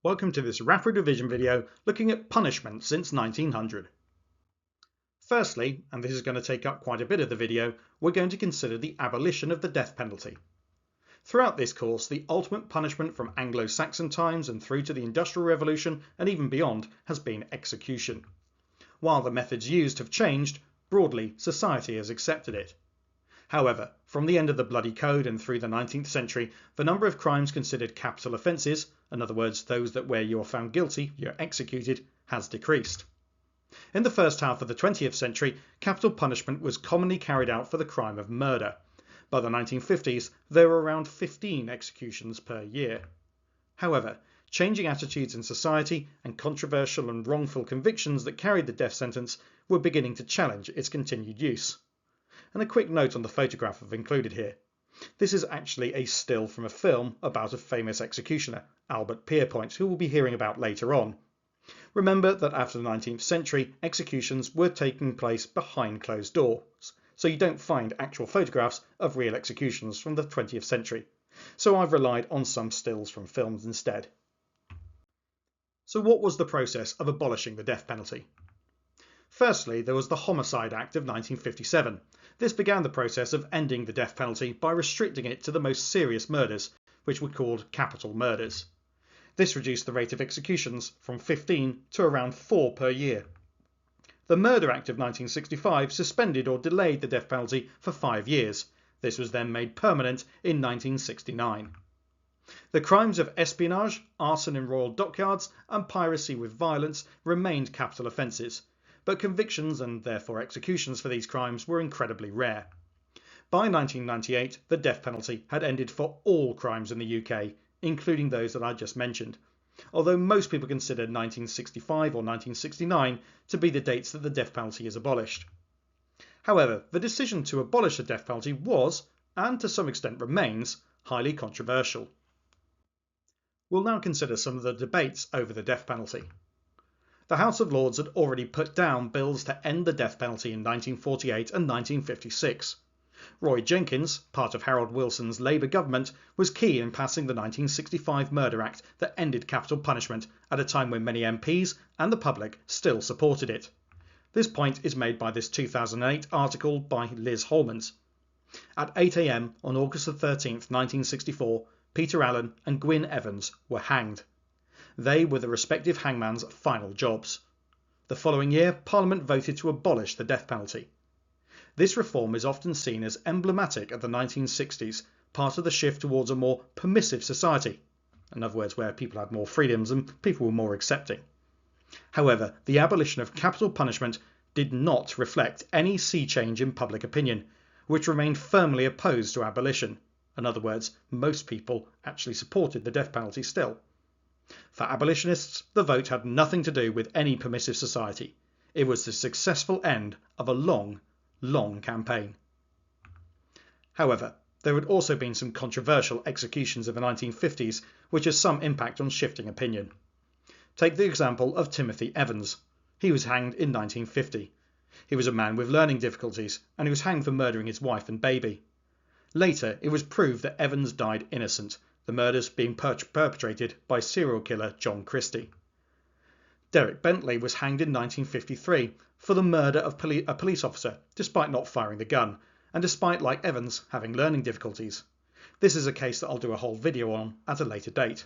Welcome to this rapid revision video looking at punishment since 1900. Firstly, and this is going to take up quite a bit of the video, we're going to consider the abolition of the death penalty. Throughout this course, the ultimate punishment from Anglo-Saxon times and through to the Industrial Revolution and even beyond has been execution. While the methods used have changed, broadly society has accepted it. However, from the end of the Bloody Code and through the 19th century, the number of crimes considered capital offences, in other words those that where you are found guilty, you're executed, has decreased. In the first half of the 20th century, capital punishment was commonly carried out for the crime of murder. By the 1950s, there were around 15 executions per year. However, changing attitudes in society and controversial and wrongful convictions that carried the death sentence were beginning to challenge its continued use. And a quick note on the photograph I've included here. This is actually a still from a film about a famous executioner, Albert Pierpoint, who we'll be hearing about later on. Remember that after the 19th century, executions were taking place behind closed doors, so you don't find actual photographs of real executions from the 20th century. So I've relied on some stills from films instead. So what was the process of abolishing the death penalty? Firstly, there was the Homicide Act of 1957. This began the process of ending the death penalty by restricting it to the most serious murders, which were called capital murders. This reduced the rate of executions from 15 to around 4 per year. The Murder Act of 1965 suspended or delayed the death penalty for 5 years. This was then made permanent in 1969. The crimes of espionage, arson in royal dockyards, and piracy with violence remained capital offences, but convictions and therefore executions for these crimes were incredibly rare. By 1998, the death penalty had ended for all crimes in the UK, including those that I just mentioned, although most people consider 1965 or 1969 to be the dates that the death penalty is abolished. However, the decision to abolish the death penalty was, and to some extent remains, highly controversial. We'll now consider some of the debates over the death penalty. The House of Lords had already put down bills to end the death penalty in 1948 and 1956. Roy Jenkins, part of Harold Wilson's Labour government, was key in passing the 1965 Murder Act that ended capital punishment at a time when many MPs and the public still supported it. This point is made by this 2008 article by Liz Holmans. At 8 AM on August 13, 1964, Peter Allen and Gwyn Evans were hanged. They were the respective hangman's final jobs. The following year, Parliament voted to abolish the death penalty. This reform is often seen as emblematic of the 1960s, part of the shift towards a more permissive society, in other words where people had more freedoms and people were more accepting. However, the abolition of capital punishment did not reflect any sea change in public opinion, which remained firmly opposed to abolition. In other words, most people actually supported the death penalty still. For abolitionists, the vote had nothing to do with any permissive society. It was the successful end of a long campaign. However, there had also been some controversial executions in the 1950s, which has some impact on shifting opinion. Take the example of Timothy Evans. He was hanged in 1950. He was a man with learning difficulties, and he was hanged for murdering his wife and baby. Later, it was proved that Evans died innocent, the murders being perpetrated by serial killer John Christie. Derek Bentley was hanged in 1953 for the murder of a police officer, despite not firing the gun, and despite, like Evans, having learning difficulties. This is a case that I'll do a whole video on at a later date.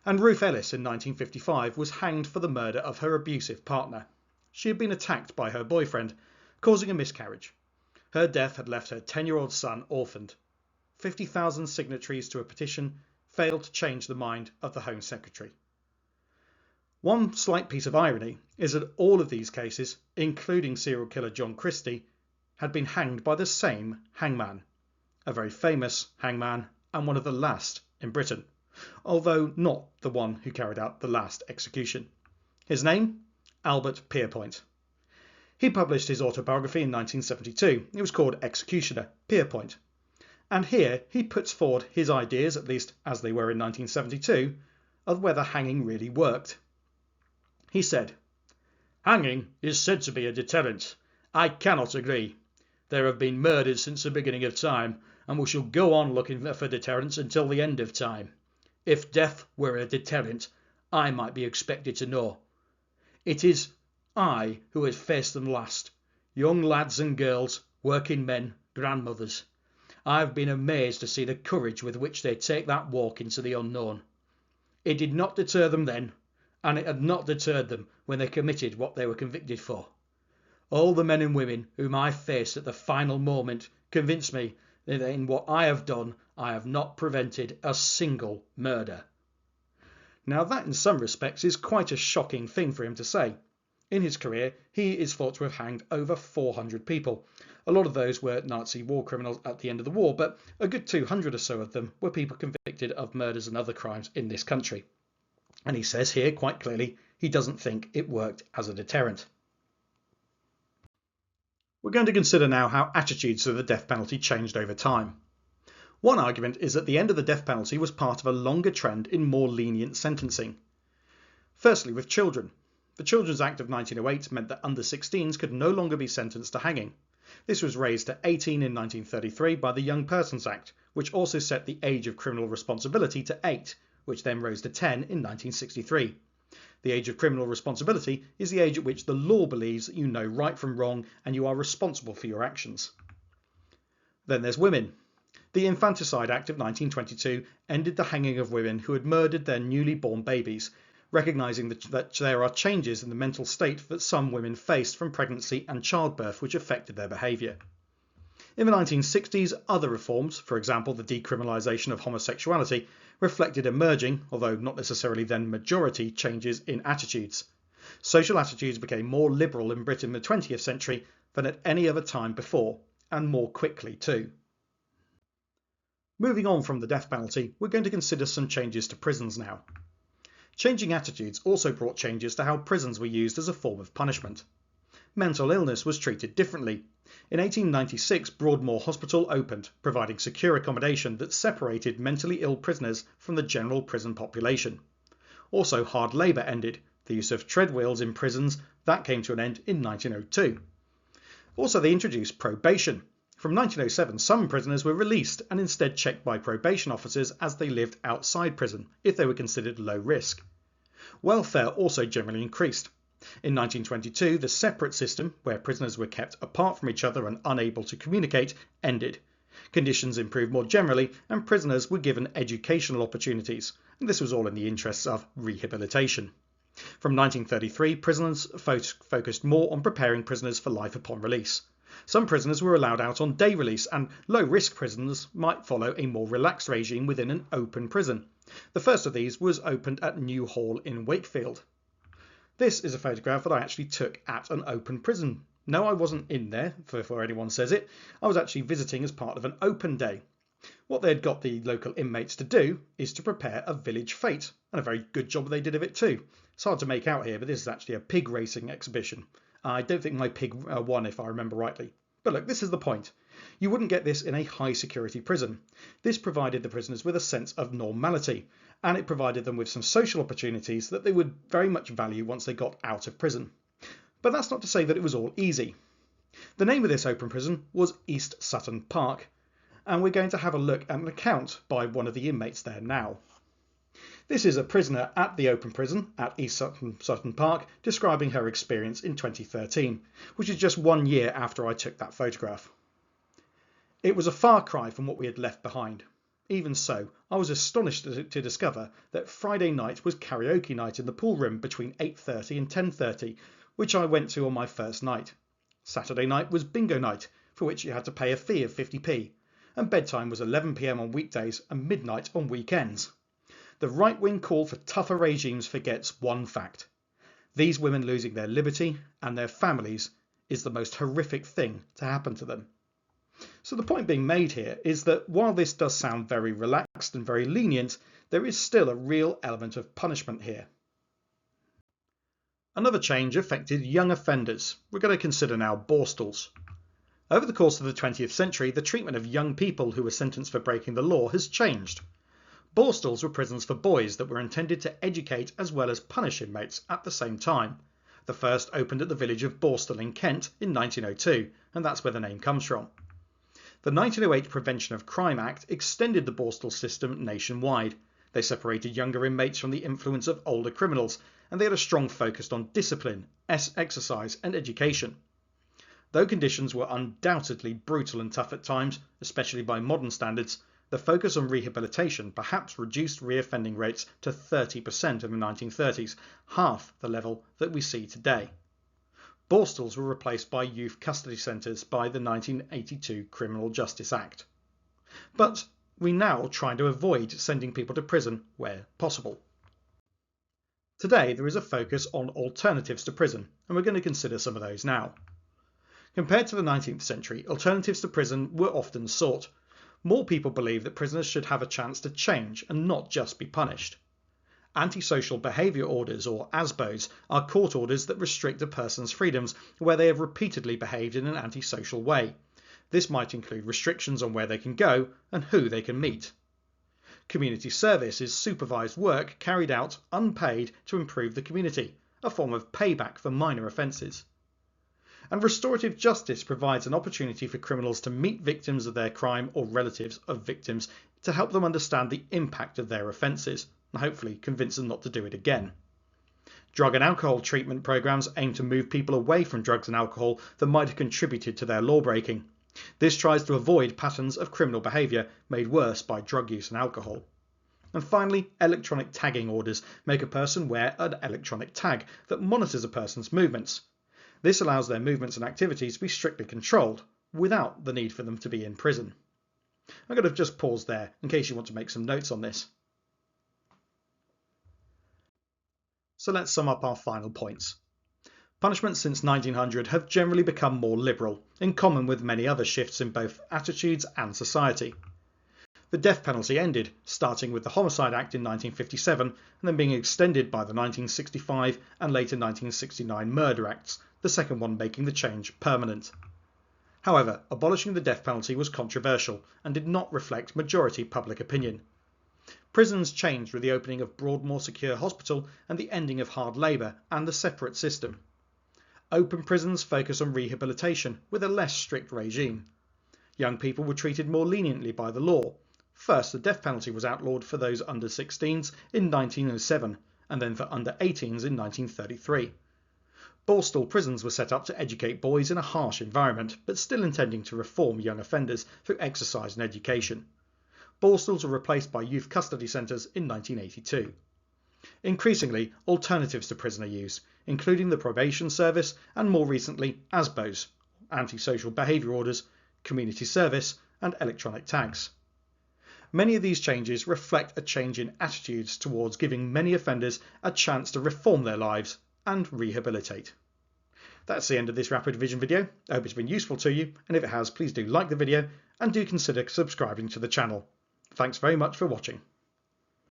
And Ruth Ellis in 1955 was hanged for the murder of her abusive partner. She had been attacked by her boyfriend, causing a miscarriage. Her death had left her 10-year-old son orphaned. 50,000 signatories to a petition failed to change the mind of the Home Secretary. One slight piece of irony is that all of these cases, including serial killer John Christie, had been hanged by the same hangman, a very famous hangman and one of the last in Britain, although not the one who carried out the last execution. His name? Albert Pierpoint. He published his autobiography in 1972. It was called Executioner, Pierpoint. And here he puts forward his ideas, at least as they were in 1972, of whether hanging really worked. He said, "Hanging is said to be a deterrent. I cannot agree. There have been murders since the beginning of time, and we shall go on looking for deterrents until the end of time. If death were a deterrent, I might be expected to know. It is I who has faced them last. Young lads and girls, working men, grandmothers. I've been amazed to see the courage with which they take that walk into the unknown. It did not deter them then, and it had not deterred them when they committed what they were convicted for. All the men and women whom I faced at the final moment convinced me that in what I have done, I have not prevented a single murder. Now that in some respects is quite a shocking thing for him to say. In his career, he is thought to have hanged over 400 people. A lot of those were Nazi war criminals at the end of the war, but a good 200 or so of them were people convicted of murders and other crimes in this country. And he says here quite clearly he doesn't think it worked as a deterrent. We're going to consider now how attitudes to the death penalty changed over time. One argument is that the end of the death penalty was part of a longer trend in more lenient sentencing. Firstly, with children. The Children's Act of 1908 meant that under 16s could no longer be sentenced to hanging. This was raised to 18 in 1933 by the Young Persons Act, which also set the age of criminal responsibility to 8, which then rose to 10 in 1963. The age of criminal responsibility is the age at which the law believes that you know right from wrong and you are responsible for your actions. Then there's women. The Infanticide Act of 1922 ended the hanging of women who had murdered their newly born babies, recognising that there are changes in the mental state that some women faced from pregnancy and childbirth which affected their behaviour. In the 1960s, other reforms, for example the decriminalisation of homosexuality, reflected emerging, although not necessarily then majority, changes in attitudes. Social attitudes became more liberal in Britain in the 20th century than at any other time before, and more quickly too. Moving on from the death penalty, we're going to consider some changes to prisons now. Changing attitudes also brought changes to how prisons were used as a form of punishment. Mental illness was treated differently. In 1896, Broadmoor Hospital opened, providing secure accommodation that separated mentally ill prisoners from the general prison population. Also, hard labour ended. The use of treadwheels in prisons, that came to an end in 1902. Also, they introduced probation. From 1907, some prisoners were released and instead checked by probation officers as they lived outside prison, if they were considered low risk. Welfare also generally increased. In 1922, the separate system, where prisoners were kept apart from each other and unable to communicate, ended. Conditions improved more generally, and prisoners were given educational opportunities, and this was all in the interests of rehabilitation. From 1933, prisons focused more on preparing prisoners for life upon release. Some prisoners were allowed out on day release, and low-risk prisoners might follow a more relaxed regime within an open prison. The first of these was opened at New Hall in Wakefield. This is a photograph that I actually took at an open prison. No, I wasn't in there, before anyone says it. I was actually visiting as part of an open day. What they had got the local inmates to do is to prepare a village fete, and a very good job they did of it too. It's hard to make out here, but this is actually a pig racing exhibition. I don't think my pig won, if I remember rightly. But look, this is the point. You wouldn't get this in a high security prison. This provided the prisoners with a sense of normality, and it provided them with some social opportunities that they would very much value once they got out of prison. But that's not to say that it was all easy. The name of this open prison was East Sutton Park, and we're going to have a look at an account by one of the inmates there now. This is a prisoner at the open prison at East Sutton Park describing her experience in 2013, which is just 1 year after I took that photograph. It was a far cry from what we had left behind. Even so, I was astonished to discover that Friday night was karaoke night in the pool room between 8:30 and 10:30, which I went to on my first night. Saturday night was bingo night, for which you had to pay a fee of 50p, and bedtime was 11 p.m. on weekdays and midnight on weekends. The right-wing call for tougher regimes forgets one fact. These women losing their liberty and their families is the most horrific thing to happen to them. So the point being made here is that while this does sound very relaxed and very lenient, there is still a real element of punishment here. Another change affected young offenders. We're going to consider now Borstals. Over the course of the 20th century, the treatment of young people who were sentenced for breaking the law has changed. Borstals were prisons for boys that were intended to educate as well as punish inmates at the same time. The first opened at the village of Borstal in Kent in 1902, and that's where the name comes from. The 1908 Prevention of Crime Act extended the Borstal system nationwide. They separated younger inmates from the influence of older criminals, and they had a strong focus on discipline, exercise and education. Though conditions were undoubtedly brutal and tough at times, especially by modern standards, the focus on rehabilitation perhaps reduced reoffending rates to 30% in the 1930s, half the level that we see today. Borstals were replaced by youth custody centres by the 1982 Criminal Justice Act. But we now try to avoid sending people to prison where possible. Today there is a focus on alternatives to prison, and we're going to consider some of those now. Compared to the 19th century, alternatives to prison were often sought. More people believe that prisoners should have a chance to change and not just be punished. Antisocial behaviour orders, or ASBOs, are court orders that restrict a person's freedoms where they have repeatedly behaved in an antisocial way. This might include restrictions on where they can go and who they can meet. Community service is supervised work carried out unpaid to improve the community, a form of payback for minor offences. And restorative justice provides an opportunity for criminals to meet victims of their crime or relatives of victims to help them understand the impact of their offences and hopefully convince them not to do it again. Drug and alcohol treatment programmes aim to move people away from drugs and alcohol that might have contributed to their law-breaking. This tries to avoid patterns of criminal behaviour made worse by drug use and alcohol. And finally, electronic tagging orders make a person wear an electronic tag that monitors a person's movements. This allows their movements and activities to be strictly controlled, without the need for them to be in prison. I'm going to just pause there in case you want to make some notes on this. So let's sum up our final points. Punishments since 1900 have generally become more liberal, in common with many other shifts in both attitudes and society. The death penalty ended, starting with the Homicide Act in 1957 and then being extended by the 1965 and later 1969 Murder Acts, the second one making the change permanent. However, abolishing the death penalty was controversial and did not reflect majority public opinion. Prisons changed with the opening of Broadmoor Secure Hospital and the ending of hard labour and the separate system. Open prisons focus on rehabilitation with a less strict regime. Young people were treated more leniently by the law. First, the death penalty was outlawed for those under 16s in 1907 and then for under 18s in 1933. Borstal prisons were set up to educate boys in a harsh environment, but still intending to reform young offenders through exercise and education. Borstals were replaced by youth custody centres in 1982. Increasingly, alternatives to prison are used, including the probation service and more recently ASBOs, antisocial behaviour orders, community service and electronic tags. Many of these changes reflect a change in attitudes towards giving many offenders a chance to reform their lives and rehabilitate. That's the end of this rapid revision video. I hope it's been useful to you, and if it has, please do like the video and do consider subscribing to the channel. Thanks very much for watching.